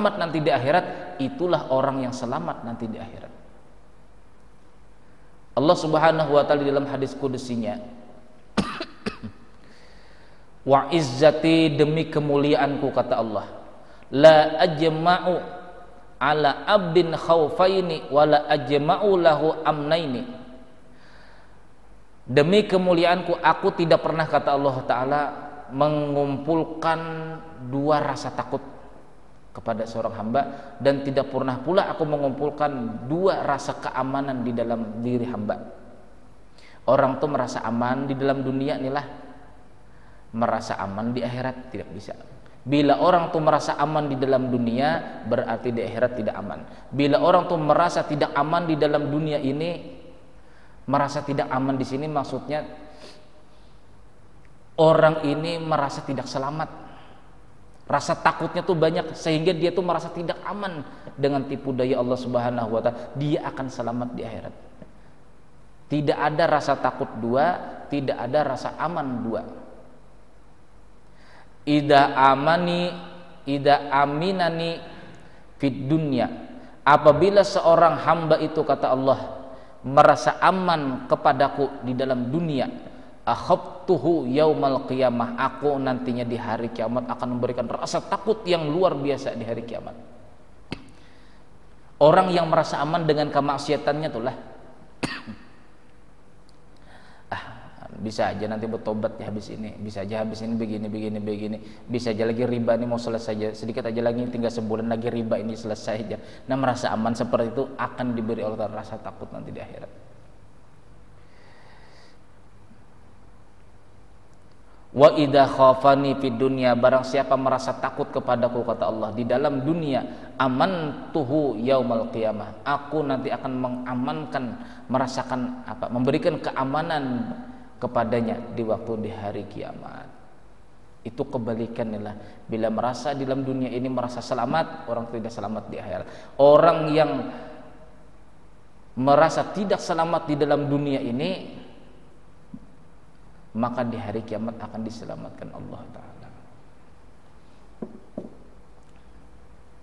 selamat nanti di akhirat, itulah orang yang selamat nanti di akhirat. Allah Subhanahu wa taala di dalam hadis kudusinya, wa izzati, demi kemuliaanku, kata Allah, la ajma'u ala abdin khaufaini wa la ajma'u lahu amnaini. Demi kemuliaanku, aku tidak pernah, kata Allah Ta'ala, mengumpulkan dua rasa takut kepada seorang hamba, dan tidak pernah pula aku mengumpulkan dua rasa keamanan di dalam diri hamba. Orang tuh merasa aman di dalam dunia inilah, merasa aman di akhirat tidak bisa. Bila orang tuh merasa aman di dalam dunia, berarti di akhirat tidak aman. Bila orang tuh merasa tidak aman di dalam dunia ini, merasa tidak aman di sini maksudnya orang ini merasa tidak selamat, rasa takutnya tuh banyak, sehingga dia tuh merasa tidak aman dengan tipu daya Allah Subhanahu wa taala. Dia akan selamat di akhirat. Tidak ada rasa takut dua, tidak ada rasa aman dua. Ida aminani fid dunya, apabila seorang hamba itu, kata Allah, merasa aman kepadaku di dalam dunia, akhaftuhu yaumal qiyamah, aku nantinya di hari kiamat akan memberikan rasa takut yang luar biasa di hari kiamat. Orang yang merasa aman dengan kemaksiatannya itulah bisa aja nanti bertobat ya habis ini, bisa aja habis ini begini, bisa aja lagi riba ini mau selesai aja, sedikit aja lagi, tinggal sebulan lagi riba ini selesai aja. Nah, merasa aman seperti itu akan diberi Allah rasa takut nanti di akhirat. Wa idza khafani fid dunya, barang siapa merasa takut kepadaku, kata Allah, di dalam dunia, amantuhu yaumal qiyamah, aku nanti akan mengamankan, merasakan apa? Memberikan keamanan kepadanya di waktu di hari kiamat. Itu kebalikannya, bila merasa di dalam dunia ini merasa selamat, orang tidak selamat di akhirat. Orang yang merasa tidak selamat di dalam dunia ini, maka di hari kiamat akan diselamatkan Allah Ta'ala.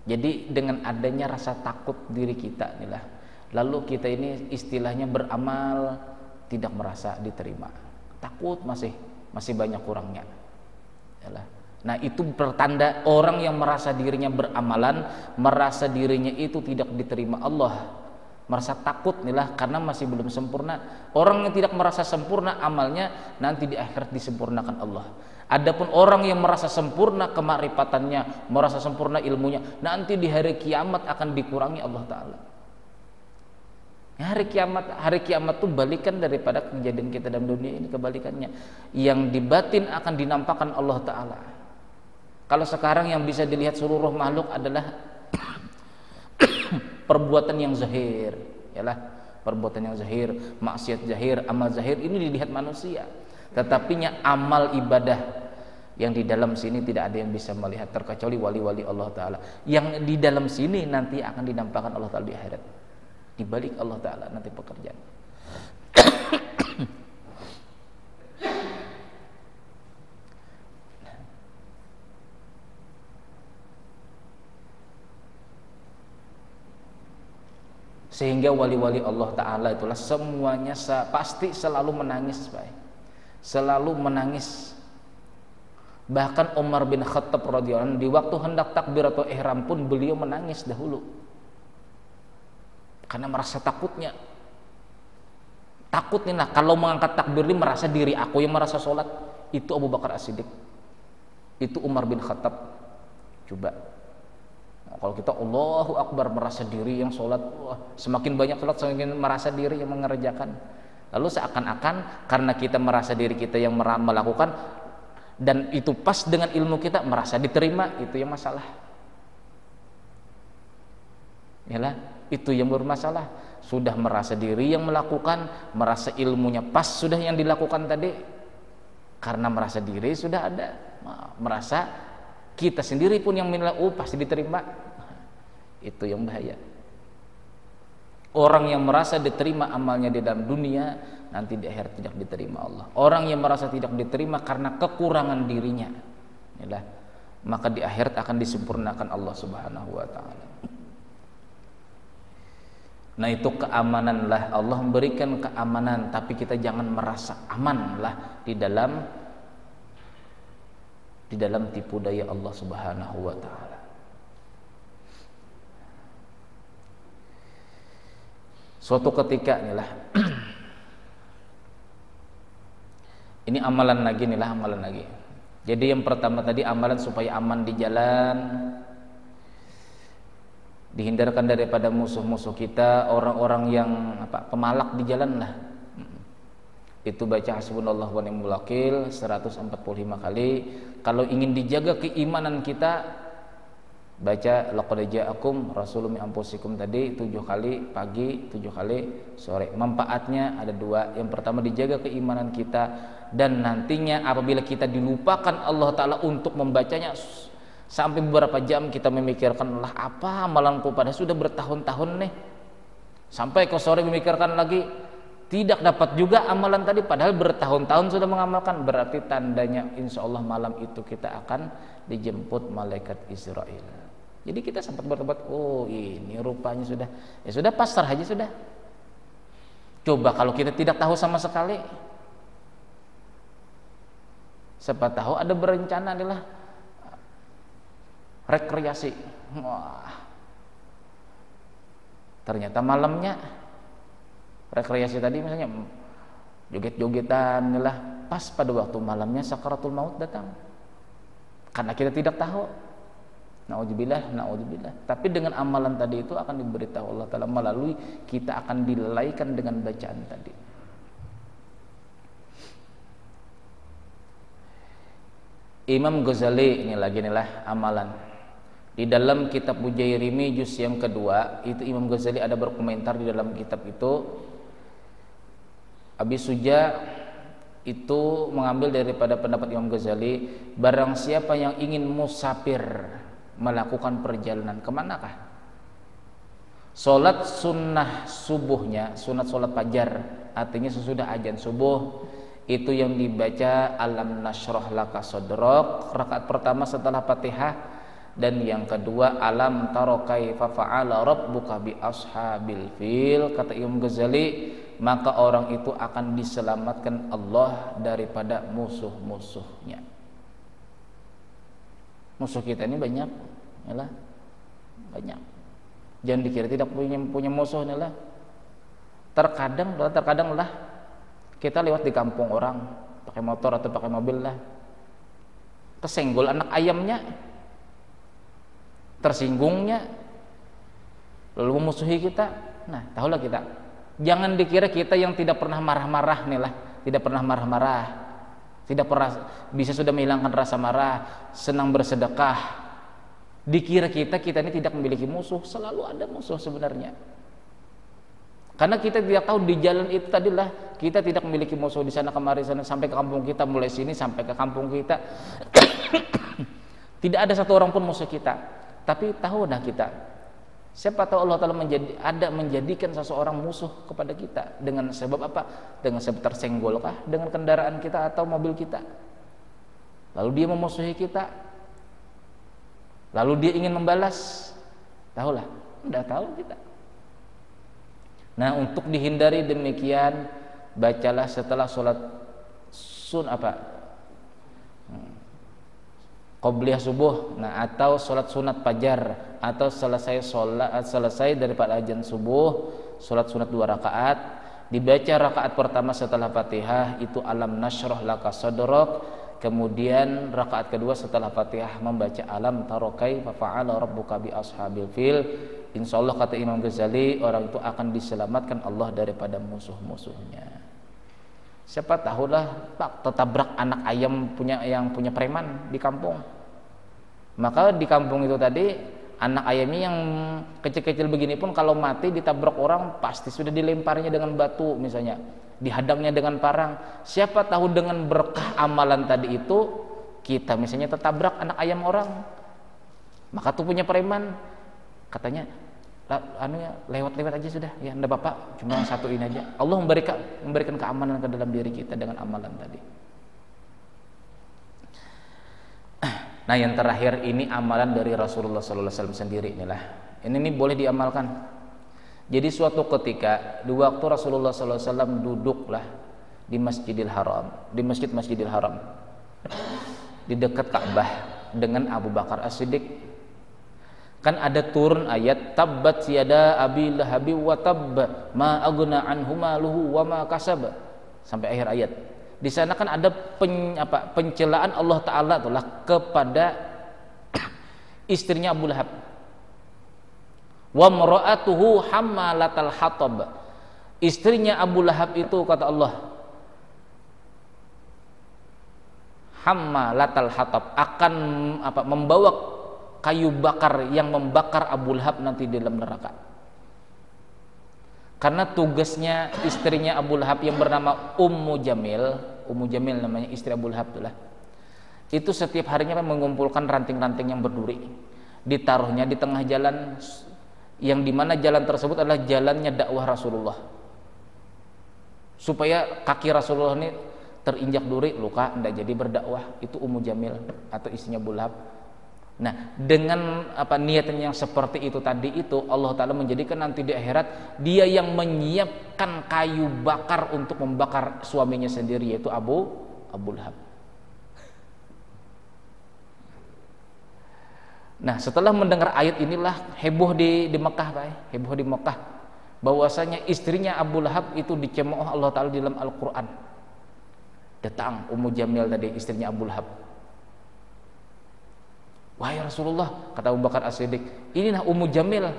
Jadi dengan adanya rasa takut diri kita inilah, lalu kita ini istilahnya beramal tidak merasa diterima, takut masih banyak kurangnya. Nah, itu pertanda orang yang merasa dirinya beramalan, merasa dirinya itu tidak diterima Allah, merasa takut inilah karena masih belum sempurna. Orang yang tidak merasa sempurna amalnya, nanti di akhirat disempurnakan Allah. Adapun orang yang merasa sempurna kemarifatannya, merasa sempurna ilmunya, nanti di hari kiamat akan dikurangi Allah Ta'ala. Hari kiamat tuh balikan daripada kejadian kita dalam dunia ini, kebalikannya. Yang di batin akan dinampakkan Allah Ta'ala. Kalau sekarang yang bisa dilihat seluruh makhluk adalah perbuatan yang zahir, yalah, perbuatan yang zahir, maksiat zahir, amal zahir, ini dilihat manusia. Tetapinya amal ibadah yang di dalam sini tidak ada yang bisa melihat terkecuali wali-wali Allah Ta'ala. Yang di dalam sini nanti akan dinampakkan Allah Ta'ala di akhirat. Di balik Allah Ta'ala nanti pekerjaan. Sehingga wali-wali Allah Ta'ala itulah semuanya pasti selalu menangis, Pak. Selalu menangis. Bahkan Umar bin Khattab radhiyallahu anhu di waktu hendak takbiratul ihram pun beliau menangis dahulu. Karena merasa takutnya. Takut nih, nah kalau mengangkat takbir ini merasa diri aku yang merasa sholat. Itu Abu Bakar As-Siddiq, itu Umar bin Khattab. Coba, nah, kalau kita Allahu Akbar merasa diri yang sholat, wah, semakin banyak sholat semakin merasa diri yang mengerjakan. Lalu seakan-akan karena kita merasa diri kita yang melakukan, dan itu pas dengan ilmu kita, merasa diterima, itu yang masalah. Yalah, itu yang bermasalah. Sudah merasa diri yang melakukan, merasa ilmunya pas sudah yang dilakukan tadi, karena merasa diri sudah ada, merasa kita sendiri pun yang menilai, oh pasti diterima. Itu yang bahaya. Orang yang merasa diterima amalnya di dalam dunia, nanti di akhirat tidak diterima Allah. Orang yang merasa tidak diterima karena kekurangan dirinya, yalah, maka di akhirat akan disempurnakan Allah Subhanahu wa taala. Nah, itu keamanan lah, Allah memberikan keamanan, tapi kita jangan merasa aman lah di dalam tipu daya Allah Subhanahu wa taala. Suatu ketika inilah ini amalan lagi nih lah, amalan lagi. Jadi yang pertama tadi amalan supaya aman di jalan, dihindarkan daripada musuh-musuh kita, orang-orang yang pemalak di jalan lah. Itu baca hasbunallah wa ni'mal wakil 145 kali. Kalau ingin dijaga keimanan kita, baca laqad ja'akum rasulun min anfusikum tadi 7 kali pagi, 7 kali sore. Manfaatnya ada 2. Yang pertama dijaga keimanan kita, dan nantinya apabila kita dilupakan Allah taala untuk membacanya sampai beberapa jam, kita memikirkan lah apa amalanku pada sudah bertahun-tahun nih, sampai ke sore memikirkan lagi, tidak dapat juga amalan tadi padahal bertahun-tahun sudah mengamalkan, berarti tandanya insya Allah malam itu kita akan dijemput malaikat Israel. Jadi kita sempat bertobat, oh ini rupanya sudah, ya sudah pasrah aja sudah. Coba kalau kita tidak tahu sama sekali, siapa tahu ada berencana adalah rekreasi, wah, ternyata malamnya rekreasi tadi misalnya joget-jogetan adalah pas pada waktu malamnya sakaratul maut datang, karena kita tidak tahu. Naudzubillah, naudzubillah. Tapi dengan amalan tadi itu akan diberitahu Allah Taala melalui kita akan dilelaikan dengan bacaan tadi. Imam Ghazali ini lagi inilah amalan. Di dalam kitab Bujairimi juz yang kedua, itu Imam Ghazali ada berkomentar di dalam kitab itu. Abi Suja itu mengambil daripada pendapat Imam Ghazali, barang siapa yang ingin musafir melakukan perjalanan kemanakah, solat sunnah subuhnya, sunat solat fajar, artinya sesudah azan subuh, itu yang dibaca alam nasyrah laka sadrak, rakaat pertama setelah Fatihah, dan yang kedua alam tara kaifa fa'ala rabbuka bi ashabil fil. Kata Imam Ghazali, maka orang itu akan diselamatkan Allah daripada musuh-musuhnya. Musuh kita ini banyak, yalah, banyak. Jangan dikira tidak punya musuh, yalah. Terkadang lah kita lewat di kampung orang pakai motor atau pakai mobil lah, kesenggol anak ayamnya, tersinggungnya, lalu memusuhi kita. Nah, tahulah kita. Jangan dikira kita yang tidak pernah marah-marah nih lah, tidak pernah marah-marah, tidak pernah bisa sudah menghilangkan rasa marah, senang bersedekah. Dikira kita ini tidak memiliki musuh, selalu ada musuh sebenarnya. Karena kita tidak tahu di jalan itu tadilah kita tidak memiliki musuh di sana kemari sana sampai ke kampung kita, mulai sini sampai ke kampung kita. Tidak ada satu orang pun musuh kita. Tapi tahu dah kita, siapa tahu Allah Ta'ala menjadikan seseorang musuh kepada kita dengan sebab apa? Dengan sebab tersenggolkah dengan kendaraan kita atau mobil kita, lalu dia memusuhi kita, lalu dia ingin membalas. Tahulah, udah tahu kita. Nah, untuk dihindari demikian, bacalah setelah sholat qobliyah subuh, nah atau sholat sunat fajar, atau selesai daripada azan subuh, sholat sunat 2 rakaat, dibaca rakaat pertama setelah Fatihah itu alam nasyrah laka sadrak, kemudian rakaat kedua setelah Fatihah membaca alam tara kaifa fa'ala rabbuka bi ashabil fil. Insyaallah kata Imam Ghazali, orang itu akan diselamatkan Allah daripada musuh-musuhnya. Siapa tahulah Pak tertabrak anak ayam yang punya preman di kampung. Maka di kampung itu tadi anak ayamnya yang kecil-kecil begini pun kalau mati ditabrak orang pasti sudah dilemparnya dengan batu misalnya, dihadangnya dengan parang. Siapa tahu dengan berkah amalan tadi itu kita misalnya tertabrak anak ayam orang. Maka tuh punya preman katanya lewat-lewat aja sudah ya, enggak Bapak, cuma satu ini aja. Allah memberikan keamanan ke dalam diri kita dengan amalan tadi. Nah, yang terakhir ini amalan dari Rasulullah SAW sendiri inilah. Ini boleh diamalkan. Jadi suatu ketika di waktu Rasulullah SAW duduklah di Masjidil Haram, di Masjidil Haram, di dekat Ka'bah dengan Abu Bakar As-Siddiq. Kan ada turun ayat tabbat yada abi lahabi wa tabb ma aghna anhu maluhu wa ma kasab sampai akhir ayat. Di sana kan ada pencelaan Allah Ta'ala itulah kepada istrinya Abu Lahab. Wa mra'atuhu hammalatal hatab. Istrinya Abu Lahab itu kata Allah hammalatal hatab, akan membawa kayu bakar yang membakar Abu Lahab nanti di dalam neraka. Karena tugasnya istrinya Abu Lahab yang bernama Ummu Jamil namanya, istri Abu Lahab itulah. Itu setiap harinya mengumpulkan ranting-ranting yang berduri, ditaruhnya di tengah jalan, yang dimana jalan tersebut adalah jalannya dakwah Rasulullah, supaya kaki Rasulullah ini terinjak duri, luka, tidak jadi berdakwah. Itu Ummu Jamil atau istrinya Abu Lahab. Nah, dengan niatan yang seperti itu tadi itu, Allah Ta'ala menjadikan nanti di akhirat dia yang menyiapkan kayu bakar untuk membakar suaminya sendiri, yaitu Abu Lahab. Nah, setelah mendengar ayat inilah heboh di Mekah, Pak. Heboh di Mekah bahwasanya istrinya Abu Lahab itu dicemooh Allah Ta'ala di dalam Al-Qur'an. Datang Ummu Jamil tadi, istrinya Abu Lahab. Wahai Rasulullah, kata Abu Bakar As-Siddiq, inilah Ummu Jamil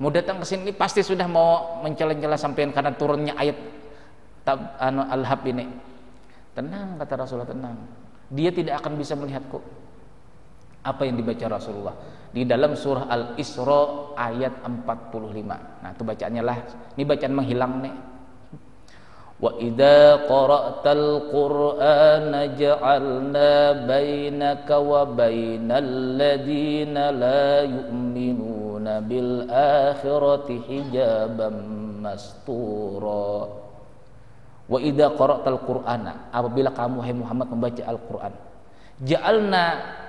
mau datang ke sini, pasti sudah mau mencela-cela sampean karena turunnya ayat Al-Lahab ini. Tenang, kata Rasulullah, tenang. Dia tidak akan bisa melihatku. Apa yang dibaca Rasulullah di dalam surah Al-Isra ayat 45. Nah, itu bacaannya lah. Ini bacaan menghilang nih. Wa idza qara'tal qur'ana ja'alna bainaka wa bainal ladzina la yu'minuna bil akhirati hijaban mastura. Wa idza qara'tal qur'ana, apabila kamu hai Muhammad membaca Al-Qur'an, ja'alna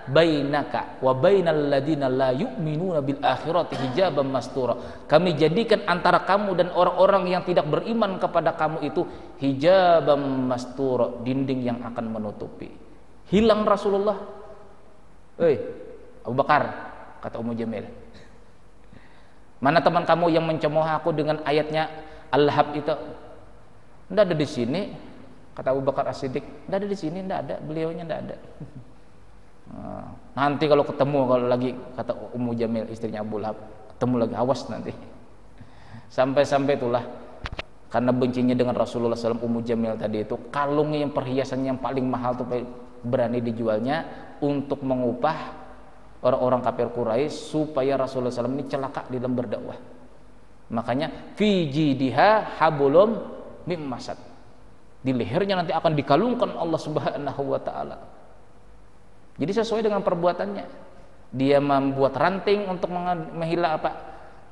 bainaka wa bainal ladzina la yu'minuna bil akhirati hijaban mastura. Kami jadikan antara kamu dan orang-orang yang tidak beriman kepada kamu itu hijaban mastura, dinding yang akan menutupi. Hilang Rasulullah. Abu Bakar, kata Ummu Jamil, mana teman kamu yang mencemooh aku dengan ayatnya Al-Lahab itu? Tidak ada di sini, kata Abu Bakar As-Siddiq. Tidak ada di sini, tidak ada, beliaunya tidak ada. Nanti kalau ketemu, kalau lagi, kata Ummu Jamil istrinya Abu Lahab, ketemu lagi, awas nanti. Sampai-sampai itulah karena bencinya dengan Rasulullah SAW, Ummu Jamil tadi itu kalungnya yang perhiasan yang paling mahal tuh berani dijualnya untuk mengupah orang-orang kafir Quraisy supaya Rasulullah SAW ini celaka di dalam berdakwah. Makanya fi jidiha hablum mim masad, di lehernya nanti akan dikalungkan Allah Subhanahu wa Ta'ala. Jadi sesuai dengan perbuatannya, dia membuat ranting untuk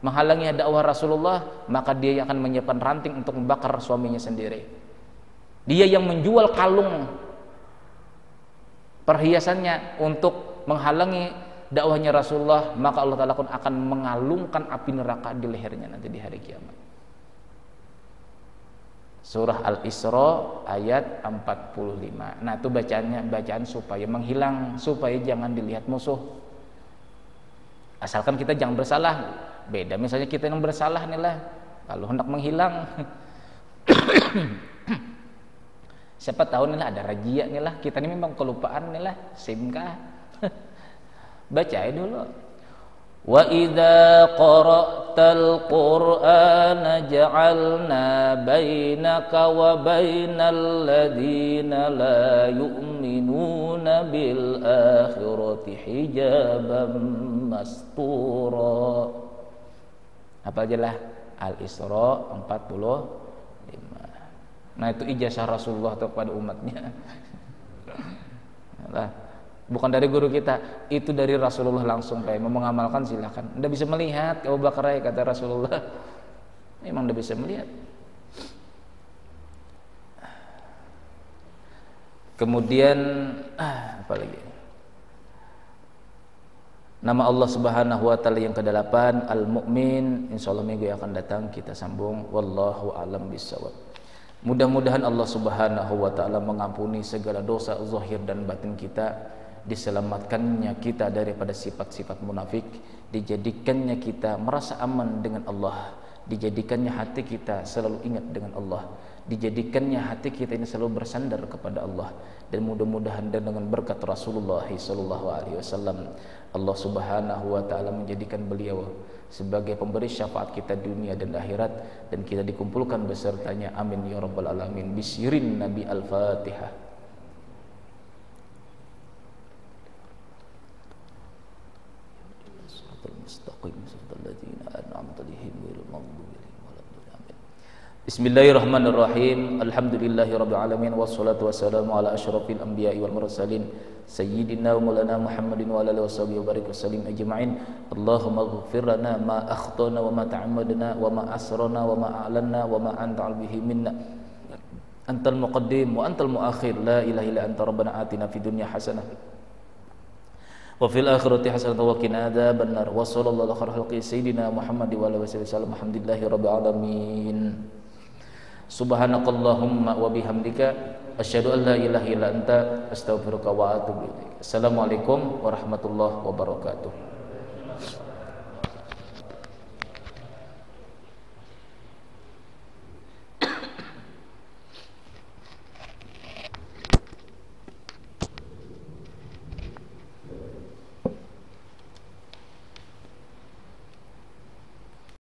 menghalangi dakwah Rasulullah, maka dia akan menyiapkan ranting untuk membakar suaminya sendiri. Dia yang menjual kalung perhiasannya untuk menghalangi dakwahnya Rasulullah, maka Allah Ta'ala akan mengalungkan api neraka di lehernya nanti di hari kiamat. Surah Al-Isra ayat 45. Nah, itu bacaan supaya menghilang, supaya jangan dilihat musuh. Asalkan kita jangan bersalah. Beda misalnya kita yang bersalah nih lah, kalau hendak menghilang. Siapa tahu nih lah ada razia nih lah, kita ini memang kelupaan nih lah, simkah. Bacain dulu. Wa idza qara'tal qur'ana ja'alna bainaka wa bainal ladzina la yu'minuna bil akhirati hijaban mastura. Apa aja lah Al-Isra 45. Nah, itu ijazah Rasulullah kepada umatnya. Nah, bukan dari guru kita, itu dari Rasulullah langsung. Mau mengamalkan silahkan. Anda bisa melihat Abu Bakar, kata Rasulullah, memang Anda bisa melihat. Kemudian apa lagi? Nama Allah Subhanahu wa taala yang ke-8 Al-Mu'min. Insyaallah minggu yang akan datang kita sambung. Wallahu a'lam bishawab. Mudah-mudahan Allah Subhanahu wa taala mengampuni segala dosa zahir dan batin kita, diselamatkannya kita daripada sifat-sifat munafik, dijadikannya kita merasa aman dengan Allah, dijadikannya hati kita selalu ingat dengan Allah, dijadikannya hati kita ini selalu bersandar kepada Allah, dan mudah-mudahan dengan berkat Rasulullah sallallahu alaihi wasallam Allah Subhanahu wa taala menjadikan beliau sebagai pemberi syafaat kita dunia dan akhirat, dan kita dikumpulkan besertanya, amin ya rabbal alamin. Bisyirin Nabi. Al-Fatihah. Bismillahirrahmanirrahim. Alhamdulillahirabbil alamin wassalatu wassalamu ala asyrafil anbiya'i wal mursalin sayyidina wa maulana Muhammadin wa ala alihi washabihi wa barik wasallim ajma'in. Allahumma ighfir lana ma akhtana wa ma ta'ammadna wa ma asrarna wa ma a'lanna wa ma anta bihi minna. Antal muqaddim wa antal muakhir. La ilaha illa anta rabbana atina fid dunya hasanah wa fil akhirati hasanah wa qina adzabannar. Wa sallallahu ala khalqi sayyidina Muhammad wa ala alihi wasallam. Alhamdulillahi rabbil alamin. Subhanakallahumma wa bihamdika asyhadu an la ilaha illa anta astaghfiruka wa atubu ilaik. Assalamualaikum warahmatullahi wabarakatuh.